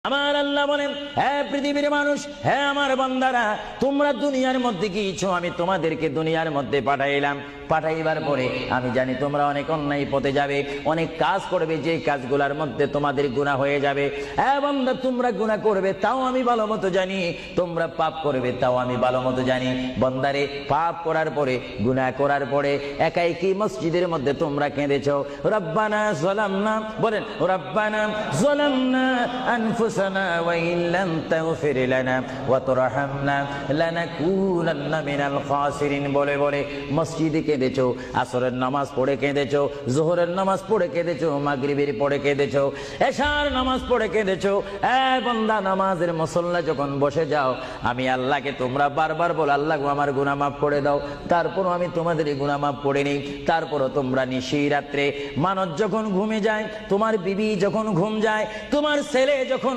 আমার আল্লাহ বলেন, হে পৃথিবীর মানুষ, হে আমার বান্দারা, তোমরা দুনিয়ার মধ্যে গিয়েছো, আমি তোমাদেরকে দুনিয়ার মধ্যে পাঠাইলাম। পাঠাইবার পরে আমি জানি তোমরা অনেক অন্যায় পথে যাবে, অনেক কাজ করবে, যে কাজগুলোর মধ্যে তোমাদের গুনাহ হয়ে যাবে। হে বান্দা, তোমরা গুনাহ করবে তাও আমি ভালো মতো জানি, তোমরা পাপ করবে তাও আমি ভালো মতো জানি। বান্দারে, পাপ করার পরে, গুনাহ করার পরে একাই কি মসজিদের মধ্যে তোমরা কেঁদেছো, রব্বানা যালামনা, বলেন রব্বানা যালামনা আনফুসানা ওয়া ইল্লাম তাগফির লানা ওয়া তুরহামনা লানাকুনান্না মিনাল খাসিরিন বলে বলে মসজিদে কেঁদেছো, আসরের নামাজ পড়ে কেঁদেছো, যোহরের নামাজ পড়ে কেঁদেছো, মাগরিবের পড়ে কেঁদেছো, এশার নামাজ পড়ে কেঁদেছো। এ বান্দা, নামাজের মুসল্লা যখন বসে যাও, আমি আল্লাহকে তোমরা বারবার বল, আল্লাহ আমার গুনাহ মাফ করে দাও। তারপরও আমি তোমাদের গুনাহ মাফ করে নেই। তারপরও তোমরা নিশি রাত্রে, মানুষ যখন ঘুমে যায়, তোমার বিবি যখন ঘুম যায়, তোমার ছেলে যখন